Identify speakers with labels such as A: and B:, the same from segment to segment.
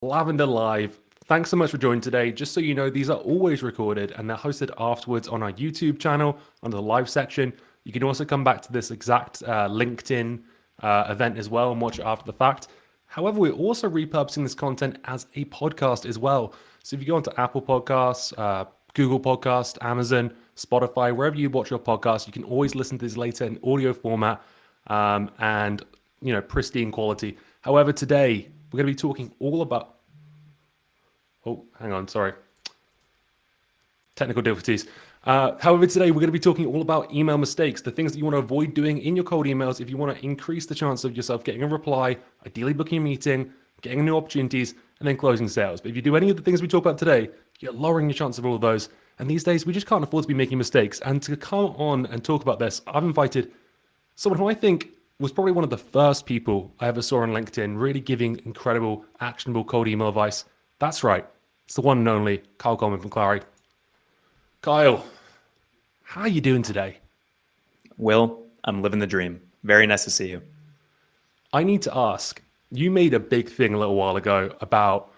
A: Lavender Live. Thanks so much for joining today. Just so you know, these are always recorded and they're hosted afterwards on our YouTube channel under the live section. You can also come back to this exact LinkedIn event as well and watch it after the fact. However, we're also repurposing this content as a podcast as well. So if you go onto Apple Podcasts, Google Podcast, Amazon, Spotify, wherever you watch your podcast, you can always listen to this later in audio format and pristine quality. However, today we're going to be talking all about. Oh, hang on, sorry. Technical difficulties. However, today we're going to be talking all about email mistakes, the things that you want to avoid doing in your cold emails if you want to increase the chance of yourself getting a reply, ideally booking a meeting, getting new opportunities, and then closing sales. But if you do any of the things we talk about today, you're lowering your chance of all of those. And these days, we just can't afford to be making mistakes. And to come on and talk about this, I've invited someone who I think was probably one of the first people I ever saw on LinkedIn really giving incredible, actionable cold email advice. That's right. It's the one and only Kyle Coleman from Clary. Kyle, how are you doing today?
B: Will, I'm living the dream. Very nice to see you.
A: I need to ask, you made a big thing a little while ago about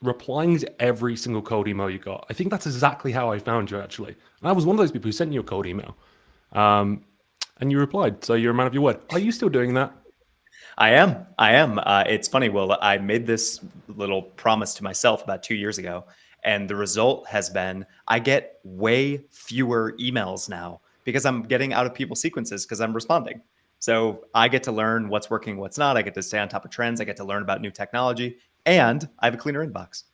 A: replying to every single cold email you got. I think that's exactly how I found you, actually. And I was one of those people who sent you a cold email. And you replied, so you're a man of your word. Are you still doing that?
B: I am. It's funny, Will. I made this little promise to myself about 2 years ago, and the result has been I get way fewer emails now because I'm getting out of people's sequences because I'm responding. So I get to learn what's working, what's not. I get to stay on top of trends. I get to learn about new technology, and I have a cleaner inbox.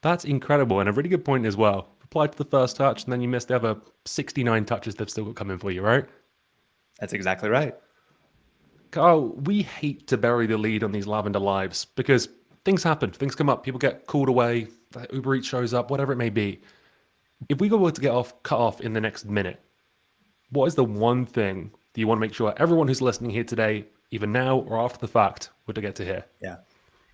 A: That's incredible and a really good point as well. Reply to the first touch, and then you miss the other 69 touches they've still got coming for you, right?
B: That's exactly right.
A: Carl, we hate to bury the lead on these lavender lives because things happen, things come up, people get called away, Uber Eats shows up, whatever it may be. If we go to cut off in the next minute, what is the one thing that you want to make sure everyone who's listening here today, either now or after the fact, would get to hear?
B: Yeah.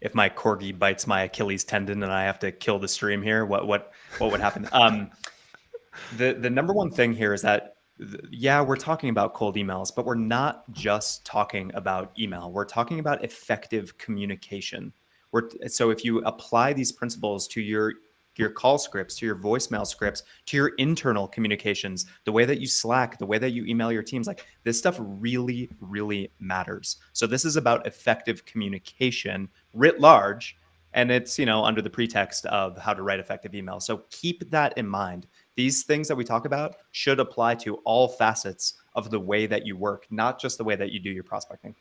B: If my corgi bites my Achilles tendon and I have to kill the stream here, what would happen? The number one thing here is that yeah, we're talking about cold emails, but we're not just talking about email. We're talking about effective communication. So if you apply these principles to your call scripts, to your voicemail scripts, to your internal communications, the way that you Slack, the way that you email your teams, like this stuff really, really matters. So this is about effective communication writ large, and it's, under the pretext of how to write effective emails. So keep that in mind. These things that we talk about should apply to all facets of the way that you work, not just the way that you do your prospecting.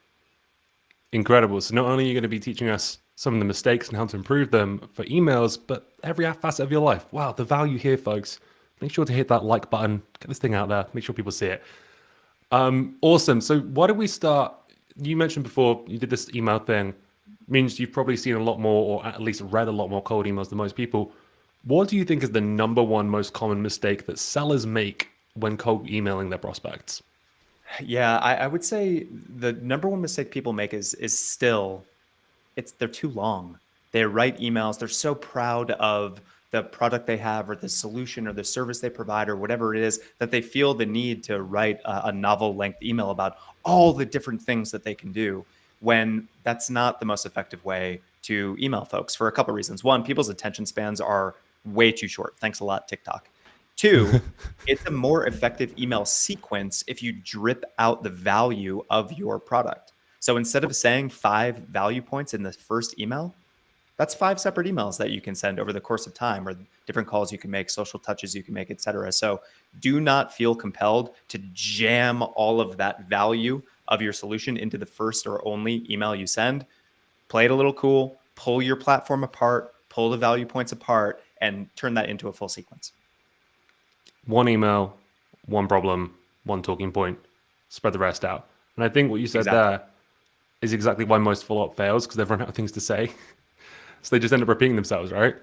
A: Incredible. So not only are you going to be teaching us some of the mistakes and how to improve them for emails, but every facet of your life. Wow, the value here, folks. Make sure to hit that like button, get this thing out there, make sure people see it. Awesome. So why don't we start? You mentioned before you did this email thing. Means you've probably seen a lot more, or at least read a lot more cold emails than most people. What do you think is the number one most common mistake that sellers make when cold emailing their prospects?
B: Yeah, I would say the number one mistake people make is still they're too long. They write emails. They're so proud of the product they have or the solution or the service they provide or whatever it is that they feel the need to write a novel length email about all the different things that they can do, when that's not the most effective way to email folks for a couple of reasons. One, people's attention spans are way too short. Thanks a lot, TikTok. Two, it's a more effective email sequence if you drip out the value of your product. So instead of saying 5 value points in the first email, that's 5 separate emails that you can send over the course of time, or different calls you can make, social touches you can make, etc. So do not feel compelled to jam all of that value of your solution into the first or only email you send. Play it a little cool, pull your platform apart, pull the value points apart, and turn that into a full sequence.
A: One email, one problem, one talking point, spread the rest out. And I think what you said there is exactly why most follow-up fails, because they've run out of things to say. So they just end up repeating themselves, right?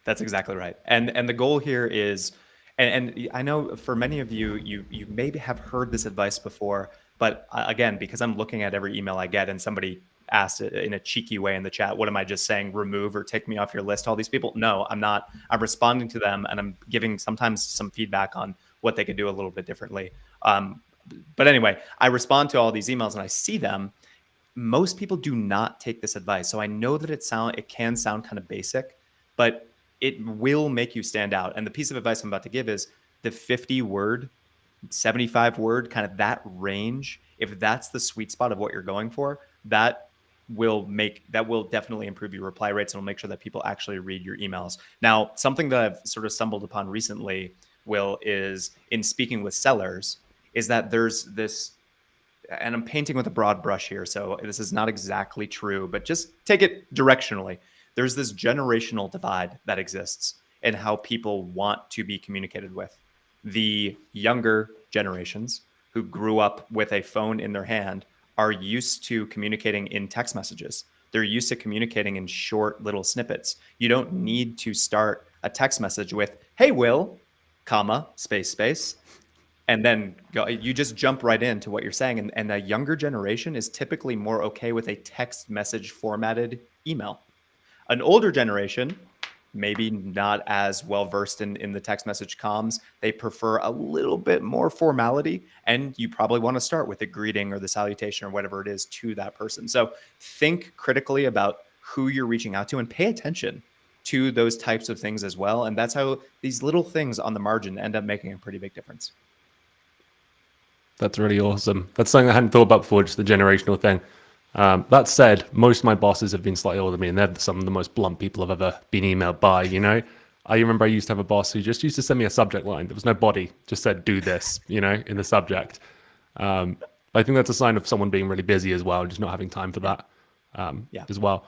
B: That's exactly right. And the goal here is, and I know for many of you, you maybe have heard this advice before, but again, because I'm looking at every email I get and somebody asked in a cheeky way in the chat, what am I just saying, remove or take me off your list, all these people? No, I'm not. I'm responding to them, and I'm giving sometimes some feedback on what they could do a little bit differently. But anyway, I respond to all these emails and I see them. most people do not take this advice. So I know that it can sound kind of basic, but it will make you stand out. And the piece of advice I'm about to give is the 50 word, 75 word, kind of that range. If that's the sweet spot of what you're going for, that will definitely improve your reply rates and will make sure that people actually read your emails. Now, something that I've sort of stumbled upon recently, Will, is in speaking with sellers, is that there's this, and I'm painting with a broad brush here, so this is not exactly true, but just take it directionally. There's this generational divide that exists in how people want to be communicated with. The younger generations who grew up with a phone in their hand are used to communicating in text messages. They're used to communicating in short little snippets. You don't need to start a text message with, "Hey, Will, comma, space, space," and then go, you just jump right into what you're saying. And the younger generation is typically more okay with a text message formatted email. An older generation, maybe not as well versed in the text message comms, they prefer a little bit more formality. And you probably want to start with the greeting or the salutation or whatever it is to that person. So think critically about who you're reaching out to and pay attention to those types of things as well. And that's how these little things on the margin end up making a pretty big difference.
A: That's really awesome. That's something I hadn't thought about before, just the generational thing. That said, most of my bosses have been slightly older than me, and they're some of the most blunt people I've ever been emailed by, you know? I remember I used to have a boss who just used to send me a subject line. There was no body, just said, do this, you know, in the subject. I think that's a sign of someone being really busy as well, just not having time for that as well.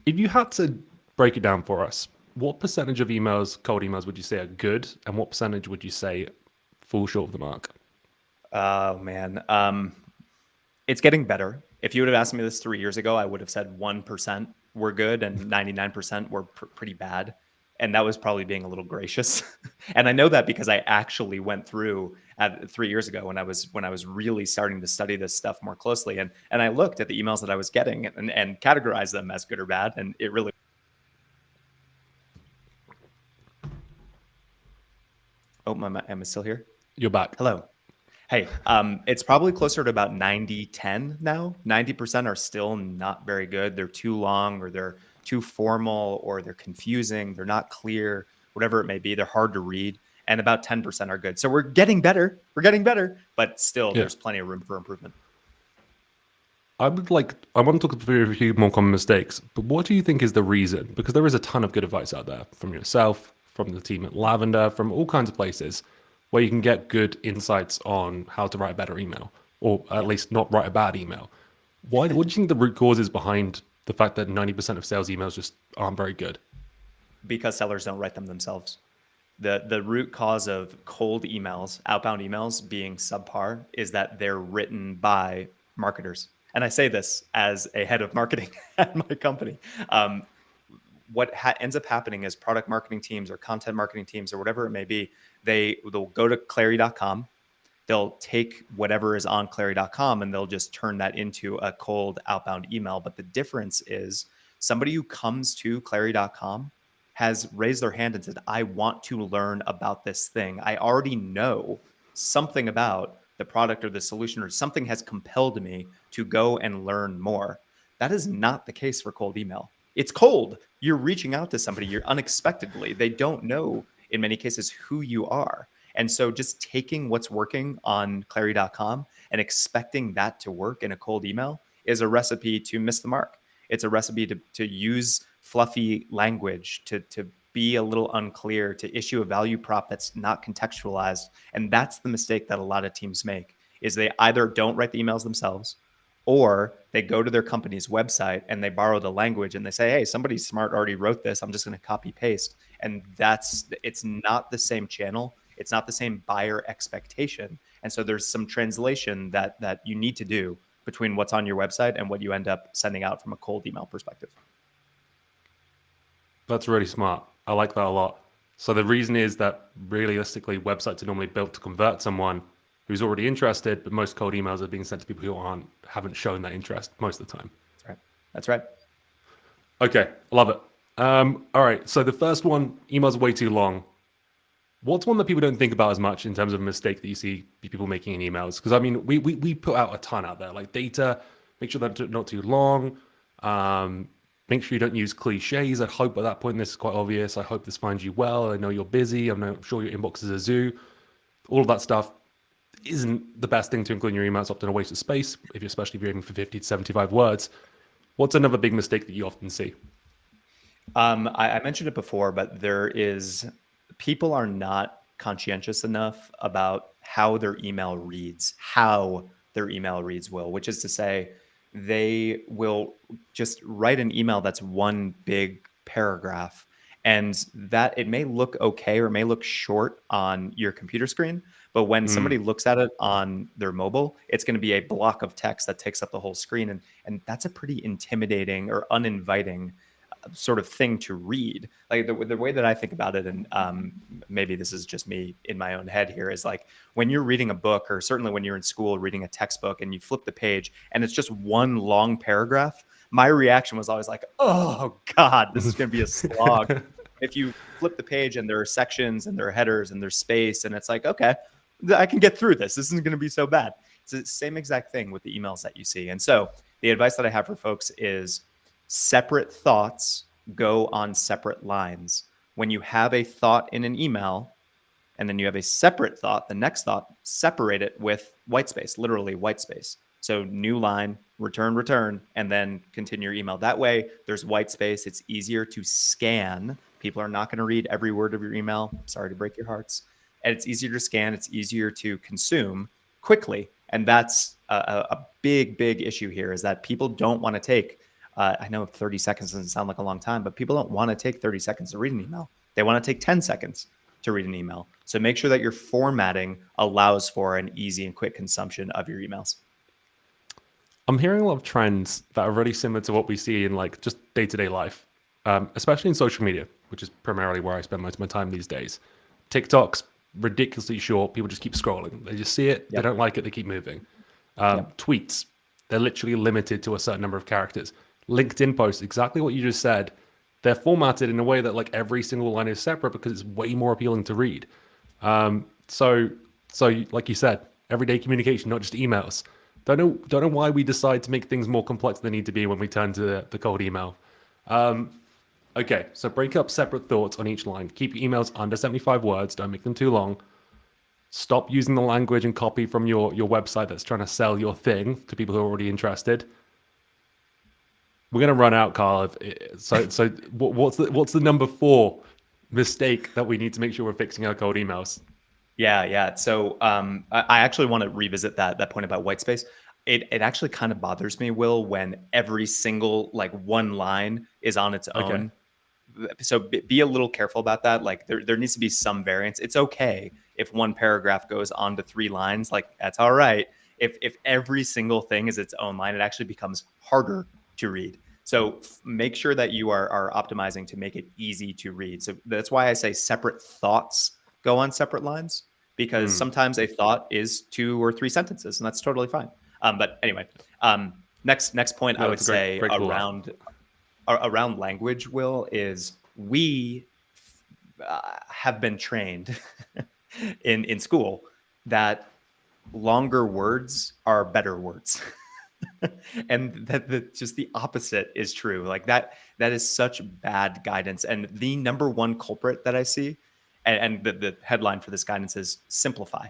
A: If you had to break it down for us, what percentage of emails, cold emails, would you say are good? And what percentage would you say fall short of the mark?
B: Oh, man. It's getting better. If you would have asked me this 3 years ago, I would have said 1% were good and 99% were pretty bad. And that was probably being a little gracious. And I know that because I actually went through 3 years ago when I was really starting to study this stuff more closely. And I looked at the emails that I was getting and categorized them as good or bad. And it really. Oh, am I still here?
A: You're back.
B: Hello. Hey, it's probably closer to about 90-10 now. 90% are still not very good. They're too long, or they're too formal, or they're confusing. They're not clear, whatever it may be. They're hard to read. And about 10% are good. So we're getting better. But still, there's plenty of room for improvement.
A: I want to talk through a few more common mistakes, but what do you think is the reason? Because there is a ton of good advice out there from yourself, from the team at Lavender, from all kinds of places where you can get good insights on how to write a better email, or at least not write a bad email. What do you think the root cause is behind the fact that 90% of sales emails just aren't very good?
B: Because sellers don't write them themselves. The root cause of cold emails, outbound emails being subpar, is that they're written by marketers. And I say this as a head of marketing at my company. What ends up happening is product marketing teams or content marketing teams or whatever it may be, they'll go to clary.com, they'll take whatever is on clary.com and they'll just turn that into a cold outbound email. But the difference is somebody who comes to clary.com has raised their hand and said, I want to learn about this thing. I already know something about the product or the solution, or something has compelled me to go and learn more. That is not the case for cold email. It's cold. You're reaching out to somebody you're unexpectedly. They don't know in many cases who you are. And so just taking what's working on clary.com and expecting that to work in a cold email is a recipe to miss the mark. It's a recipe to use fluffy language, to be a little unclear, to issue a value prop that's not contextualized. And that's the mistake that a lot of teams make, is they either don't write the emails themselves, or they go to their company's website and they borrow the language and they say, hey, somebody smart already wrote this, I'm just going to copy paste. And it's not the same channel. It's not the same buyer expectation. And so there's some translation that you need to do between what's on your website and what you end up sending out from a cold email perspective.
A: That's really smart. I like that a lot. So the reason is that realistically, websites are normally built to convert someone who's already interested, but most cold emails are being sent to people who haven't shown that interest most of the time.
B: That's right.
A: Okay, love it. All right, so the first one, emails are way too long. What's one that people don't think about as much in terms of a mistake that you see people making in emails? Because I mean, we put out a ton out there, like data, Make sure that they're not too long. Um, Make sure you don't use cliches. I hope at that point this is quite obvious. I hope this finds you well. I know you're busy. I'm sure your inbox is a zoo. All of that stuff isn't the best thing to include in your email. It's often a waste of space, especially if you're aiming for 50 to 75 words. What's another big mistake that you often see?
B: I mentioned it before, but people are not conscientious enough about how their email reads, Will, which is to say, they will just write an email that's one big paragraph, and that it may look okay or it may look short on your computer screen, but when somebody looks at it on their mobile, it's going to be a block of text that takes up the whole screen, and that's a pretty intimidating or uninviting sort of thing to read. Like the way that I think about it, and maybe this is just me in my own head here, is like when you're reading a book, or certainly when you're in school reading a textbook and you flip the page and it's just one long paragraph, my reaction was always like, oh God, this is going to be a slog. If you flip the page and there are sections and there are headers and there's space, and it's like, okay, I can get through this. This isn't going to be so bad. It's the same exact thing with the emails that you see. And so the advice that I have for folks is separate thoughts go on separate lines. When you have a thought in an email and then you have a separate thought, the next thought, separate it with white space, literally white space. So new line, return, and then continue your email. That way there's white space. It's easier to scan. People are not going to read every word of your email. Sorry to break your hearts. And it's easier to scan. It's easier to consume quickly. And that's a big, big issue here, is that people don't want to take I know 30 seconds doesn't sound like a long time, but people don't want to take 30 seconds to read an email. They want to take 10 seconds to read an email. So make sure that your formatting allows for an easy and quick consumption of your emails.
A: I'm hearing a lot of trends that are really similar to what we see in like just day-to-day life, especially in social media, which is primarily where I spend most of my time these days. TikTok's ridiculously short. People just keep scrolling. They just see it. They don't like it. They keep moving. Tweets, they're literally limited to a certain number of characters. LinkedIn posts, exactly what you just said. They're formatted in a way that like every single line is separate because it's way more appealing to read. So like you said, everyday communication, not just emails. Don't know why we decide to make things more complex than they need to be when we turn to the cold email. Okay, so break up separate thoughts on each line. Keep your emails under 75 words. Don't make them too long. Stop using the language and copy from your website that's trying to sell your thing to people who are already interested. We're gonna run out, Carl. So what's the number 4 mistake that we need to make sure we're fixing our cold emails?
B: Yeah. So I actually want to revisit that point about white space. It actually kind of bothers me, Will, when every single like one line is on its own. So be a little careful about that. Like there needs to be some variance. It's okay if one paragraph goes on to 3 lines. Like that's all right. If every single thing is its own line, it actually becomes harder to read. So make sure that you are optimizing to make it easy to read. So that's why I say separate thoughts go on separate lines, because sometimes a thought is 2 or 3 sentences, and that's totally fine. But anyway, next point I would say around language, Will, is we have been trained in school that longer words are better words. And that just the opposite is true. Like that is such bad guidance. And the number one culprit that I see, and the headline for this guidance is simplify.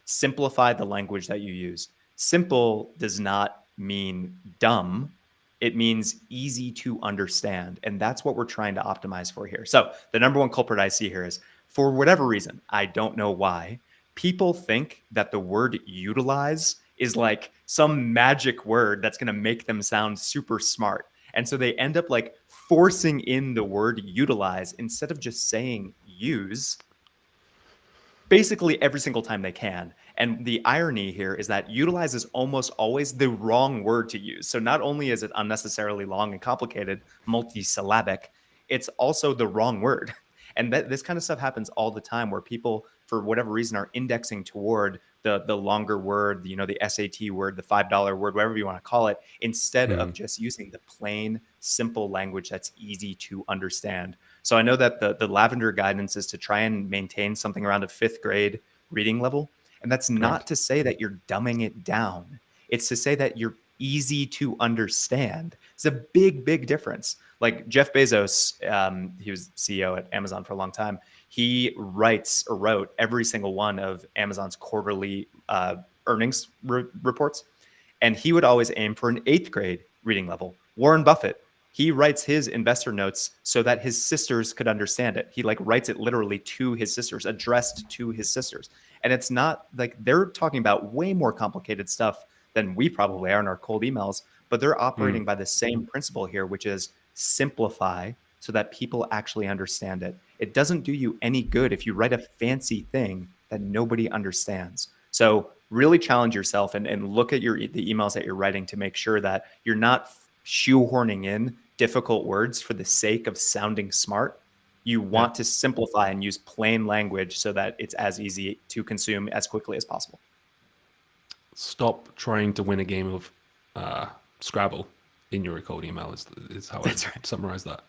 B: Simplify the language that you use. Simple does not mean dumb. It means easy to understand. And that's what we're trying to optimize for here. So the number one culprit I see here is, for whatever reason, I don't know why, people think that the word utilize is like some magic word that's going to make them sound super smart. And so they end up like forcing in the word utilize instead of just saying use basically every single time they can. And the irony here is that utilize is almost always the wrong word to use. So not only is it unnecessarily long and complicated, multisyllabic, it's also the wrong word. And this kind of stuff happens all the time, where people, for whatever reason, are indexing toward the longer word, the SAT word, the $5 word, whatever you want to call it, instead of just using the plain, simple language that's easy to understand. So I know that the Lavender guidance is to try and maintain something around a 5th grade reading level. And that's not to say that you're dumbing it down. It's to say that you're easy to understand. It's a big, big difference. Like Jeff Bezos, he was CEO at Amazon for a long time. He writes or wrote every single one of Amazon's quarterly earnings reports. And he would always aim for an 8th grade reading level. Warren Buffett, he writes his investor notes so that his sisters could understand it. He like writes it literally to his sisters, addressed to his sisters. And it's not like they're talking about way more complicated stuff than we probably are in our cold emails, but they're operating by the same principle here, which is simplify so that people actually understand it. It doesn't do you any good if you write a fancy thing that nobody understands. So really challenge yourself and look at the emails that you're writing to make sure that you're not shoehorning in difficult words for the sake of sounding smart. You want to simplify and use plain language so that it's as easy to consume as quickly as possible.
A: Stop trying to win a game of Scrabble in your cold email is how I summarize that.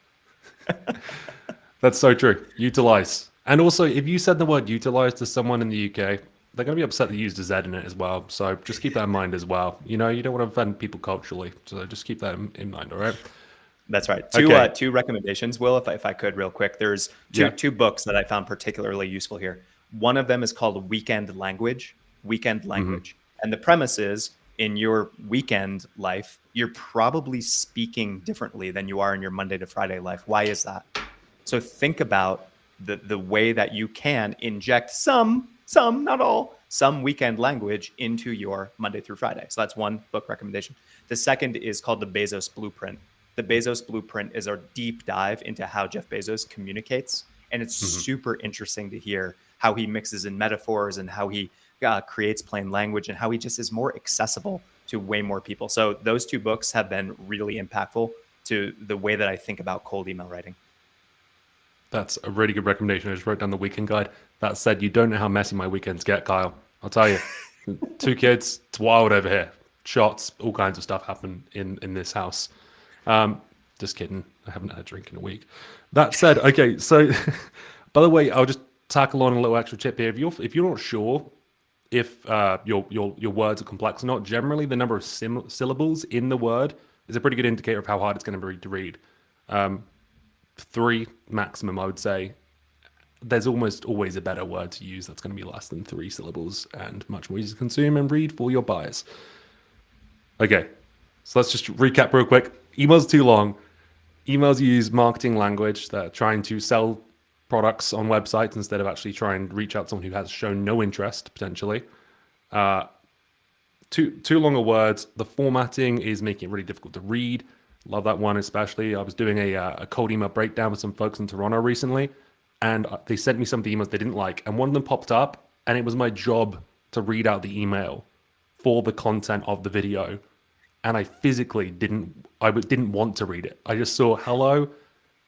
A: That's so true. Utilize. And also, if you said the word utilize to someone in the UK, they're going to be upset that you used a Z in it as well. So just keep that in mind as well. You know, you don't want to offend people culturally. So just keep that in mind, all right?
B: That's right. Two recommendations, Will, if I could real quick. There's two books that I found particularly useful here. One of them is called Weekend Language. And the premise is in your weekend life, you're probably speaking differently than you are in your Monday to Friday life. Why is that? So think about the way that you can inject some, not all, some weekend language into your Monday through Friday. So that's one book recommendation. The second is called The Bezos Blueprint. The Bezos Blueprint is our deep dive into how Jeff Bezos communicates. And it's super interesting to hear how he mixes in metaphors and how he creates plain language and how he just is more accessible to way more people. So those two books have been really impactful to the way that I think about cold email writing.
A: That's a really good recommendation. I just wrote down the weekend guide. That said, you don't know how messy my weekends get, Kyle. I'll tell you. 2 kids, it's wild over here. Shots, all kinds of stuff happen in this house. Just kidding. I haven't had a drink in a week. That said, okay, so by the way, I'll just tackle on a little extra tip here. If you're not sure if your words are complex or not, generally the number of syllables in the word is a pretty good indicator of how hard it's going to be to read. 3 maximum, I would say. There's almost always a better word to use that's going to be less than 3 syllables and much more easy to consume and read for your buyers. Okay, so let's just recap real quick. Emails are too long. Emails use marketing language. They're trying to sell products on websites instead of actually trying to reach out to someone who has shown no interest, potentially. Too long of words. The formatting is making it really difficult to read. Love that one especially. I was doing a cold email breakdown with some folks in Toronto recently, and they sent me some of the emails they didn't like, and one of them popped up, and it was my job to read out the email for the content of the video, and I physically didn't want to read it. I just saw, hello,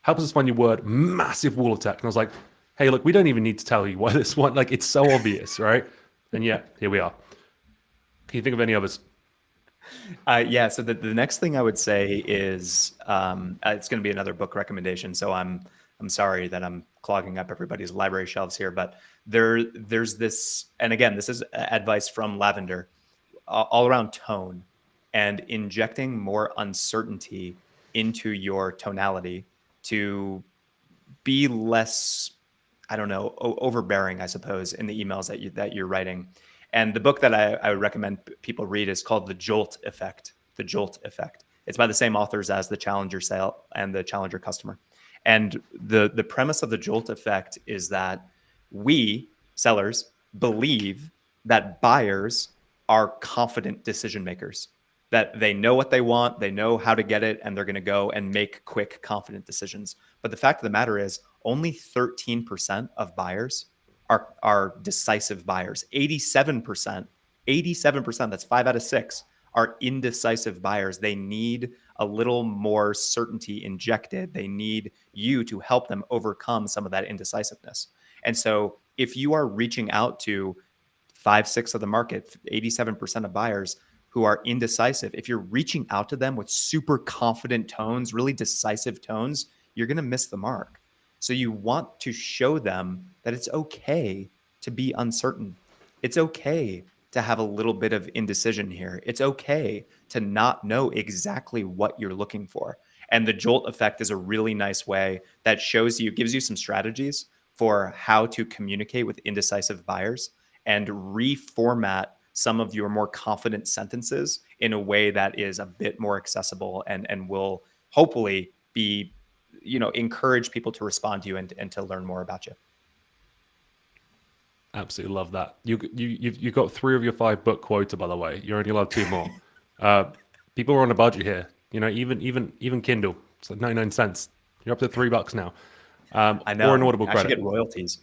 A: help us find your word, massive wall of text, and I was like, hey, look, we don't even need to tell you why this one, like, it's so obvious, right? And yeah, here we are. Can you think of any others?
B: Yeah, so the next thing I would say is it's going to be another book recommendation. So I'm sorry that I'm clogging up everybody's library shelves here, but there's this, and again, this is advice from Lavender, all around tone and injecting more uncertainty into your tonality to be less, I don't know, overbearing, I suppose, in the emails that you're writing. And the book that I would recommend people read is called The Jolt Effect. The Jolt Effect. It's by the same authors as The Challenger Sale and The Challenger Customer. And the premise of The Jolt Effect is that we, sellers, believe that buyers are confident decision makers, that they know what they want, they know how to get it, and they're going to go and make quick, confident decisions. But the fact of the matter is, only 13% of buyers are decisive buyers. 87%, that's 5 out of 6, are indecisive buyers. They need a little more certainty injected. They need you to help them overcome some of that indecisiveness. And so if you are reaching out to 5-6 of the market, 87% of buyers who are indecisive, if you're reaching out to them with super confident tones, really decisive tones, you're going to miss the mark. So you want to show them that it's okay to be uncertain. It's okay to have a little bit of indecision here. It's okay to not know exactly what you're looking for. And the jolt effect is a really nice way that shows you, gives you some strategies for how to communicate with indecisive buyers and reformat some of your more confident sentences in a way that is a bit more accessible and will hopefully be, encourage people to respond to you and to learn more about you.
A: Absolutely love that. You got 3 of your 5 book quota, by the way. You're only allowed 2 more. People are on a budget here. Even Kindle, it's like 99 cents. You're up to $3 now,
B: I
A: or an
B: know.
A: Audible
B: I should
A: credit.
B: get royalties.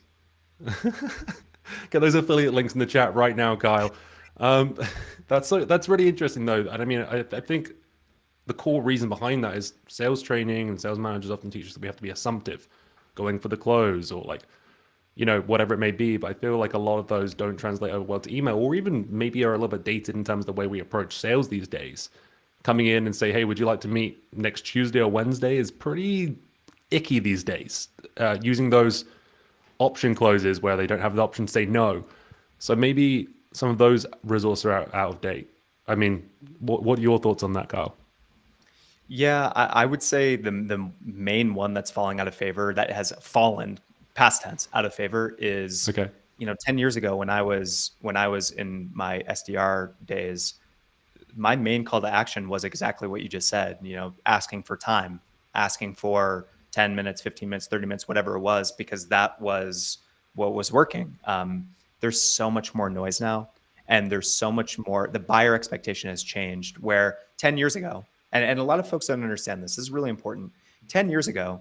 A: Get those affiliate links in the chat right now, Kyle. Um, that's really interesting though, and I mean, I think the core reason behind that is sales training and sales managers often teach us that we have to be assumptive, going for the close or like, whatever it may be. But I feel like a lot of those don't translate over well to email, or even maybe are a little bit dated in terms of the way we approach sales these days. Coming in and say, hey, would you like to meet next Tuesday or Wednesday is pretty icky these days. Using those option closes where they don't have the option to say no. So maybe some of those resources are out of date. I mean, what are your thoughts on that, Kyle?
B: Yeah, I would say the main one that's falling out of favor, that has fallen past tense out of favor, is,
A: Okay.
B: 10 years ago when I was in my SDR days, my main call to action was exactly what you just said, asking for time, asking for 10 minutes, 15 minutes, 30 minutes, whatever it was, because that was what was working. There's so much more noise now, and there's so much more. The buyer expectation has changed, where 10 years ago, and a lot of folks don't understand this. This is really important. 10 years ago,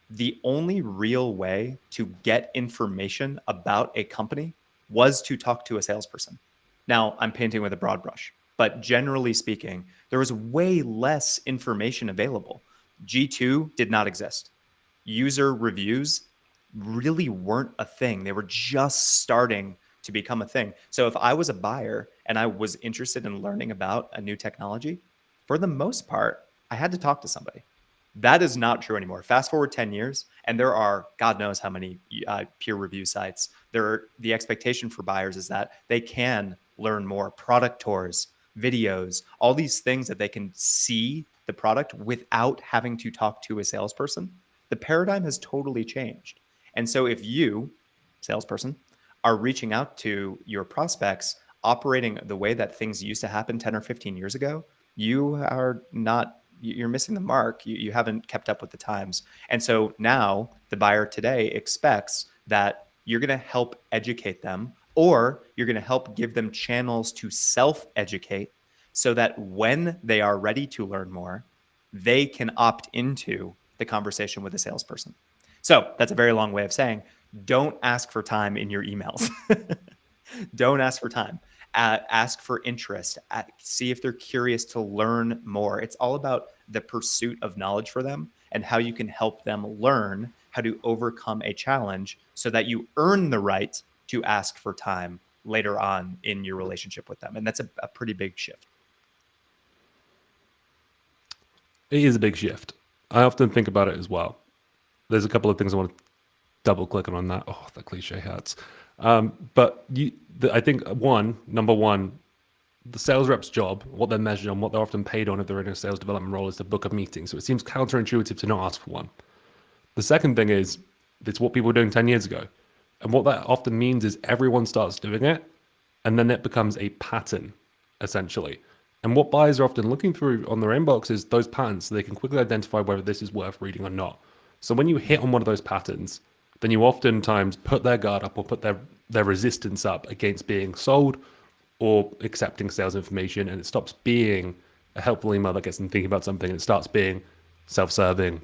B: the only real way to get information about a company was to talk to a salesperson. Now, I'm painting with a broad brush, but generally speaking, there was way less information available. G2 did not exist. User reviews really weren't a thing. They were just starting to become a thing. So if I was a buyer and I was interested in learning about a new technology, for the most part, I had to talk to somebody. That is not true anymore. Fast forward 10 years, and there are God knows how many peer review sites. The expectation for buyers is that they can learn more, product tours, videos, all these things that they can see the product without having to talk to a salesperson. The paradigm has totally changed. And so if you, salesperson, are reaching out to your prospects operating the way that things used to happen 10 or 15 years ago, you're missing the mark. You haven't kept up with the times. And so now the buyer today expects that you're going to help educate them, or you're going to help give them channels to self-educate so that when they are ready to learn more, they can opt into the conversation with a salesperson. So that's a very long way of saying, don't ask for time in your emails. Don't ask for time. Ask for interest. See if they're curious to learn more. It's all about the pursuit of knowledge for them and how you can help them learn how to overcome a challenge so that you earn the right to ask for time later on in your relationship with them. And that's a pretty big shift.
A: It is a big shift. I often think about it as well. There's a couple of things I want to double click on that. Oh, the cliche hurts. But I think number one, the sales rep's job, what they're measured on, what they're often paid on if they're in a sales development role, is to book a meeting. So it seems counterintuitive to not ask for one. The second thing is, it's what people were doing 10 years ago. And what that often means is everyone starts doing it, and then it becomes a pattern, essentially. And what buyers are often looking through on their inbox is those patterns, so they can quickly identify whether this is worth reading or not. So when you hit on one of those patterns, then you oftentimes put their guard up or put their resistance up against being sold or accepting sales information, and it stops being a helpful email that gets them thinking about something, and it starts being self-serving.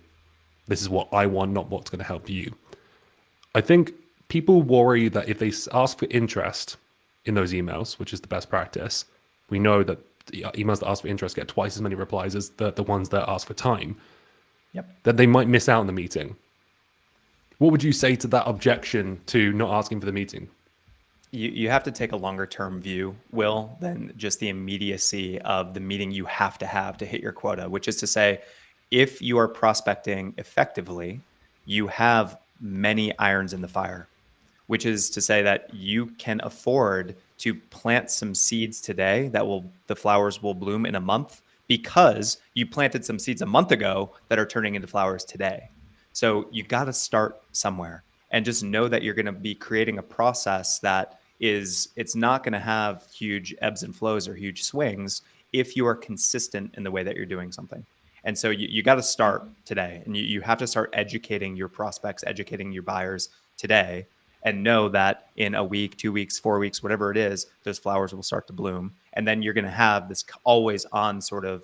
A: This is what I want, not what's going to help you. I think people worry that if they ask for interest in those emails, which is the best practice, we know that the emails that ask for interest get twice as many replies as the ones that ask for time.
B: Yep.
A: That they might miss out on the meeting. What would you say to that objection to not asking for the meeting?
B: You have to take a longer term view, Will, than just the immediacy of the meeting you have to hit your quota, which is to say, if you are prospecting effectively, you have many irons in the fire, which is to say that you can afford to plant some seeds today the flowers will bloom in a month because you planted some seeds a month ago that are turning into flowers today. So you got to start somewhere and just know that you're going to be creating a process that it's not going to have huge ebbs and flows or huge swings if you are consistent in the way that you're doing something. And so you got to start today, and you have to start educating your prospects, educating your buyers today, and know that in a week, 2 weeks, 4 weeks, whatever it is, those flowers will start to bloom. And then you're going to have this always on sort of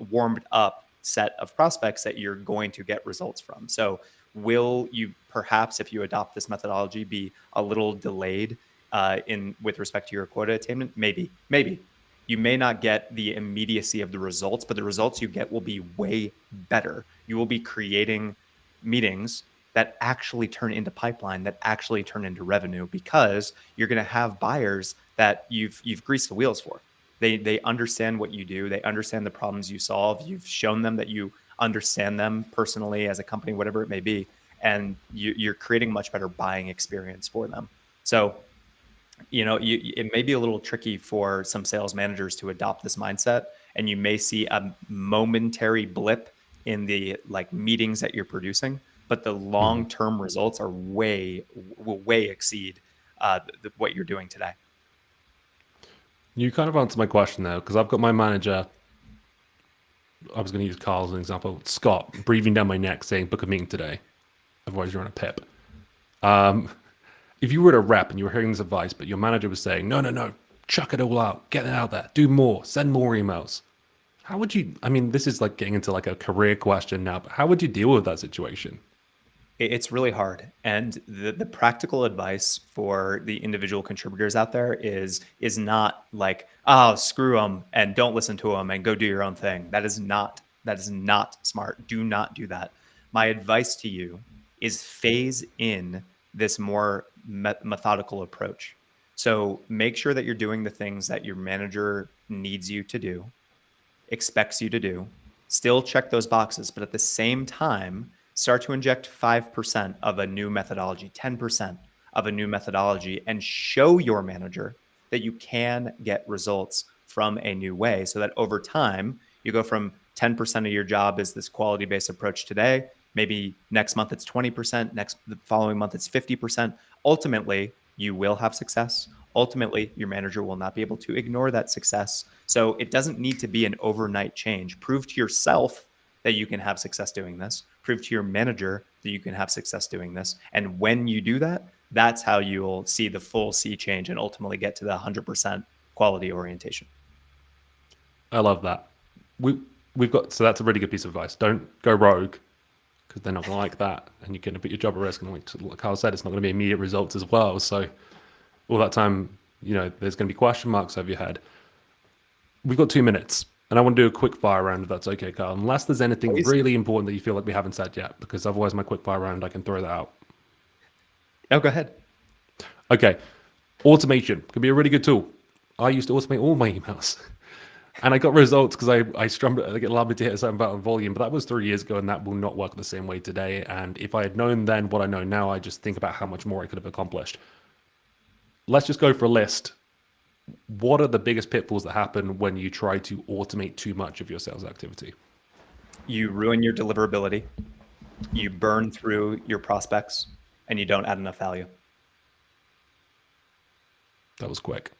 B: warmed up set of prospects that you're going to get results from. So will you perhaps, if you adopt this methodology, be a little delayed in with respect to your quota attainment? Maybe. You may not get the immediacy of the results, but the results you get will be way better. You will be creating meetings that actually turn into pipeline, that actually turn into revenue, because you're going to have buyers that you've greased the wheels for. They understand what you do. They understand the problems you solve. You've shown them that you understand them personally as a company, whatever it may be, and you're creating a much better buying experience for them. So it may be a little tricky for some sales managers to adopt this mindset, and you may see a momentary blip in the like meetings that you're producing, but the long-term results are will way exceed what you're doing today.
A: You kind of answered my question there, because I've got my manager. I was going to use Carl as an example. Scott breathing down my neck saying, book a meeting today. Otherwise, you're on a pip. If you were at a rep and you were hearing this advice, but your manager was saying, no, chuck it all out, get it out there, do more, send more emails. How would you, I mean, this is like getting into like a career question now, but how would you deal with that situation?
B: It's really hard. And the practical advice for the individual contributors out there is not like, oh, screw them and don't listen to them and go do your own thing. That is not smart. Do not do that. My advice to you is phase in this more methodical approach. So make sure that you're doing the things that your manager needs you to do, expects you to do. Still check those boxes, but at the same time, start to inject 5% of a new methodology, 10% of a new methodology, and show your manager that you can get results from a new way, so that over time, you go from 10% of your job is this quality-based approach today. Maybe next month it's 20%, the following month it's 50%. Ultimately, you will have success. Ultimately, your manager will not be able to ignore that success. So it doesn't need to be an overnight change. Prove to yourself that you can have success doing this. Prove to your manager that you can have success doing this. And when you do that, that's how you'll see the full sea change and ultimately get to the 100% quality orientation.
A: I love that. We've got, so that's a really good piece of advice. Don't go rogue, because they're not going to like that, and you're going to put your job at risk. And like Carl said, it's not going to be immediate results as well. So all that time, there's going to be question marks over your head. We've got 2 minutes, and I want to do a quick fire round if that's okay, Carl. Unless there's anything
B: Please.
A: really important that you feel like we haven't said yet, because otherwise my quick fire round, I can throw that out.
B: No, go ahead.
A: Okay. Automation can be a really good tool. I used to automate all my emails. And I got results because I strummed it, allowed me to hit a certain amount of volume, but that was 3 years ago, and that will not work the same way today. And if I had known then what I know now, I just think about how much more I could have accomplished. Let's just go for a list. What are the biggest pitfalls that happen when you try to automate too much of your sales activity?
B: You ruin your deliverability, you burn through your prospects, and you don't add enough value.
A: That was quick.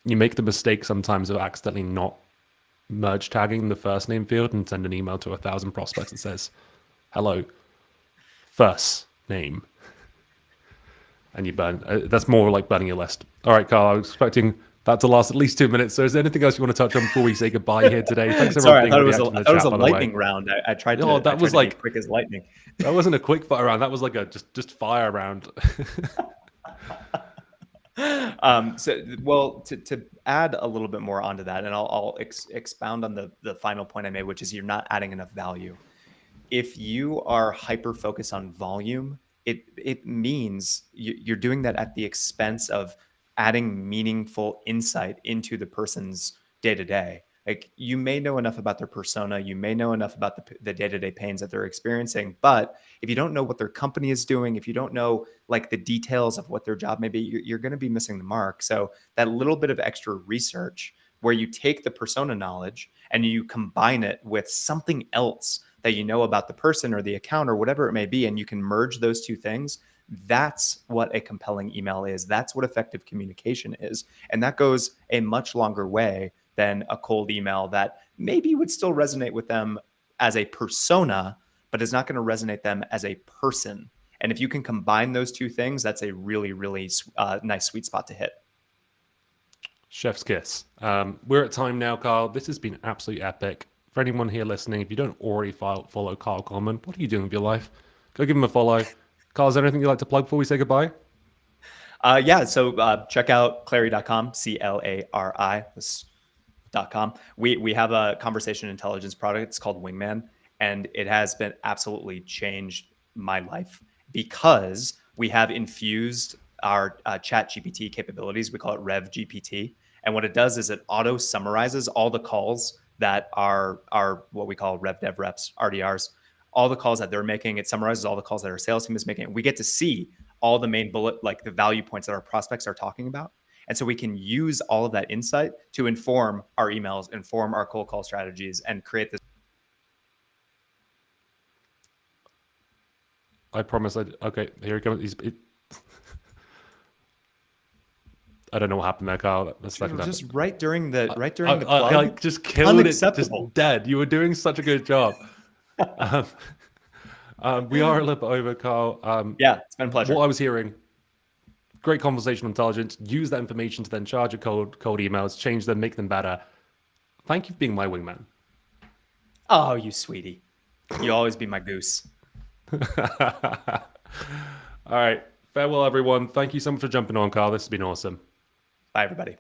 A: You make the mistake sometimes of accidentally not merge tagging the first name field and send an email to 1,000 prospects that says, hello, first name. And you burn. That's more like burning your list. All right, Carl, I was expecting that to last at least 2 minutes. So is there anything else you want to touch on before we say goodbye here today? Thanks everyone.
B: Sorry, I thought it was a lightning round. I tried to.
A: That was like
B: be quick as lightning.
A: That wasn't a quick fire round. That was like a just fire round.
B: To add a little bit more onto that, and I'll expound on the final point I made, which is you're not adding enough value. If you are hyper focused on volume, it means you're doing that at the expense of adding meaningful insight into the person's day to day. Like, you may know enough about their persona, you may know enough about the day-to-day pains that they're experiencing, but if you don't know what their company is doing, if you don't know like the details of what their job may be, you're going to be missing the mark. So that little bit of extra research where you take the persona knowledge and you combine it with something else that you know about the person or the account or whatever it may be, and you can merge those two things. That's what a compelling email is. That's what effective communication is. And that goes a much longer way than a cold email that maybe would still resonate with them as a persona, but is not going to resonate them as a person. And if you can combine those two things, that's a really, really nice sweet spot to hit.
A: Chef's kiss. We're at time now, Carl. This has been absolutely epic. For anyone here listening, if you don't already follow Carl Coleman, what are you doing with your life? Go give him a follow. Carl, is there anything you'd like to plug before we say goodbye?
B: Yeah, so check out clari.com, CLARI.com. We have a conversation intelligence product. It's called Wingman, and it has been absolutely changed my life because we have infused our chat GPT capabilities. We call it Rev GPT. And what it does is it auto summarizes all the calls that are what we call Rev Dev Reps, RDRs, all the calls that they're making. It summarizes all the calls that our sales team is making. We get to see all the main bullet, like the value points that our prospects are talking about. And so we can use all of that insight to inform our emails, inform our cold call strategies, and create this.
A: I promise. Okay, here it comes. I don't know what happened there, Carl. That's second time.
B: Just right during the plug.
A: I like just killed it. Just
B: Unacceptable.
A: dead. You were doing such a good job. We are a little bit over, Carl.
B: Yeah, it's been a pleasure.
A: What I was hearing, great conversational intelligence. Use that information to then charge your cold emails, change them, make them better. Thank you for being my wingman.
B: Oh, you sweetie. You'll always be my goose.
A: All right. Farewell, everyone. Thank you so much for jumping on, Carl. This has been awesome.
B: Bye, everybody.